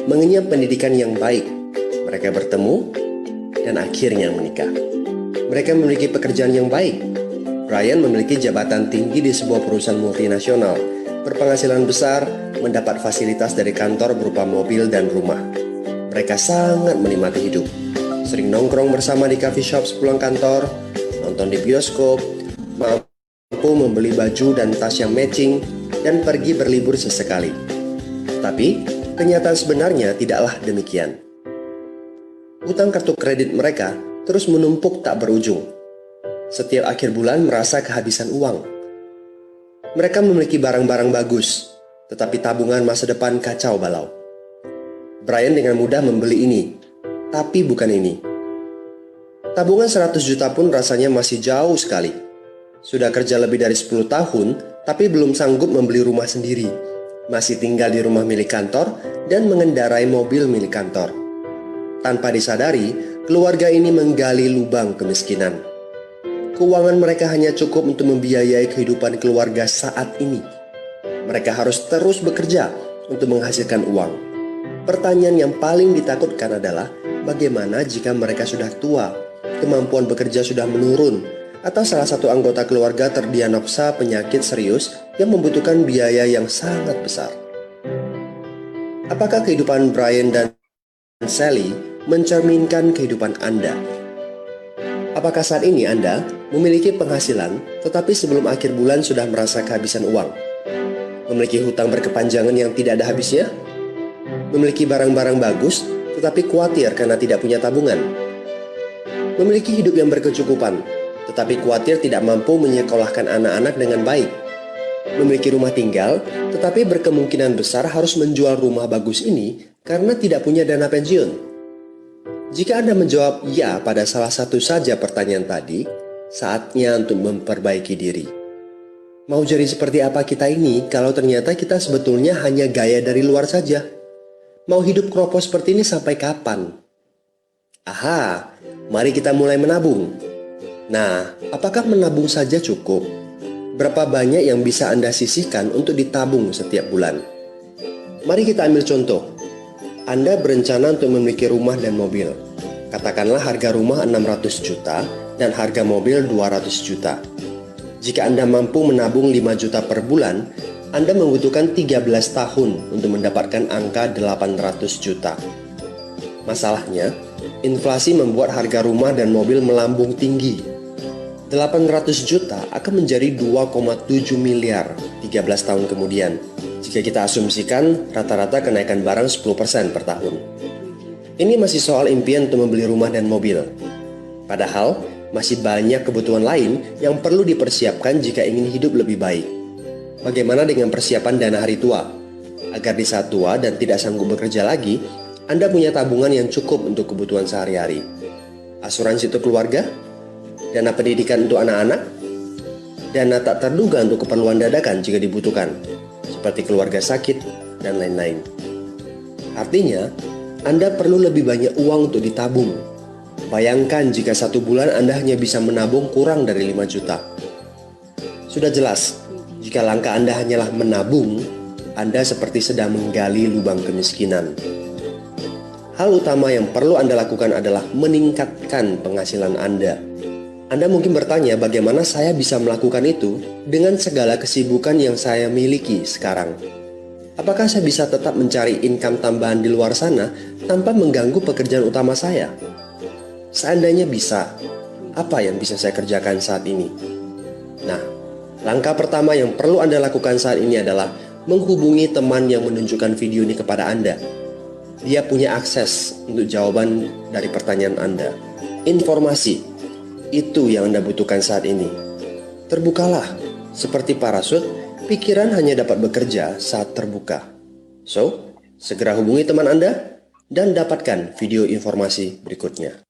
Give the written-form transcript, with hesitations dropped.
mengenyam pendidikan yang baik. Mereka bertemu dan akhirnya menikah. Mereka memiliki pekerjaan yang baik. Brian memiliki jabatan tinggi di sebuah perusahaan multinasional, berpenghasilan besar, mendapat fasilitas dari kantor berupa mobil dan rumah. Mereka sangat menikmati hidup. Sering nongkrong bersama di coffee shop sepulang kantor, nonton di bioskop, mampu membeli baju dan tas yang matching, dan pergi berlibur sesekali. Tapi, kenyataan sebenarnya tidaklah demikian. Utang kartu kredit mereka terus menumpuk tak berujung. Setiap akhir bulan merasa kehabisan uang. Mereka memiliki barang-barang bagus, tetapi tabungan masa depan kacau balau. Brian dengan mudah membeli ini, tapi bukan ini. Tabungan 100 juta pun rasanya masih jauh sekali. Sudah kerja lebih dari 10 tahun, tapi belum sanggup membeli rumah sendiri. Masih tinggal di rumah milik kantor dan mengendarai mobil milik kantor. Tanpa disadari, keluarga ini menggali lubang kemiskinan. Keuangan mereka hanya cukup untuk membiayai kehidupan keluarga saat ini. Mereka harus terus bekerja untuk menghasilkan uang. Pertanyaan yang paling ditakutkan adalah bagaimana jika mereka sudah tua, kemampuan bekerja sudah menurun, atau salah satu anggota keluarga terdiagnosa penyakit serius yang membutuhkan biaya yang sangat besar. Apakah kehidupan Brian dan Sally mencerminkan kehidupan Anda? Apakah saat ini Anda memiliki penghasilan tetapi sebelum akhir bulan sudah merasa kehabisan uang? Memiliki hutang berkepanjangan yang tidak ada habisnya? Memiliki barang-barang bagus tetapi khawatir karena tidak punya tabungan? Memiliki hidup yang berkecukupan tetapi khawatir tidak mampu menyekolahkan anak-anak dengan baik? Memiliki rumah tinggal tetapi berkemungkinan besar harus menjual rumah bagus ini karena tidak punya dana pensiun? Jika Anda menjawab ya pada salah satu saja pertanyaan tadi, saatnya untuk memperbaiki diri. Mau jadi seperti apa kita ini kalau ternyata kita sebetulnya hanya gaya dari luar saja? Mau hidup kropos seperti ini sampai kapan? Aha, mari kita mulai menabung. Nah, apakah menabung saja cukup? Berapa banyak yang bisa Anda sisihkan untuk ditabung setiap bulan? Mari kita ambil contoh. Anda berencana untuk memiliki rumah dan mobil. Katakanlah harga rumah 600 juta dan harga mobil 200 juta. Jika Anda mampu menabung 5 juta per bulan, Anda membutuhkan 13 tahun untuk mendapatkan angka 800 juta. Masalahnya, inflasi membuat harga rumah dan mobil melambung tinggi. 800 juta akan menjadi 2,7 miliar 13 tahun kemudian jika kita asumsikan rata-rata kenaikan barang 10% per tahun. Ini masih soal impian untuk membeli rumah dan mobil. Padahal, masih banyak kebutuhan lain yang perlu dipersiapkan jika ingin hidup lebih baik. Bagaimana dengan persiapan dana hari tua? Agar di saat tua dan tidak sanggup bekerja lagi, Anda punya tabungan yang cukup untuk kebutuhan sehari-hari. Asuransi untuk keluarga? Dana pendidikan untuk anak-anak? Dana tak terduga untuk keperluan dadakan jika dibutuhkan, seperti keluarga sakit dan lain-lain. Artinya, Anda perlu lebih banyak uang untuk ditabung. Bayangkan jika satu bulan Anda hanya bisa menabung kurang dari 5 juta. Sudah jelas, jika langkah Anda hanyalah menabung, Anda seperti sedang menggali lubang kemiskinan. Hal utama yang perlu Anda lakukan adalah meningkatkan penghasilan Anda. Anda mungkin bertanya bagaimana saya bisa melakukan itu dengan segala kesibukan yang saya miliki sekarang. Apakah saya bisa tetap mencari income tambahan di luar sana tanpa mengganggu pekerjaan utama saya? Seandainya bisa, apa yang bisa saya kerjakan saat ini? Nah, langkah pertama yang perlu Anda lakukan saat ini adalah menghubungi teman yang menunjukkan video ini kepada Anda. Dia punya akses untuk jawaban dari pertanyaan Anda. Informasi itu yang Anda butuhkan saat ini. Terbukalah, seperti parasut, pikiran hanya dapat bekerja saat terbuka. So, segera hubungi teman Anda dan dapatkan video informasi berikutnya.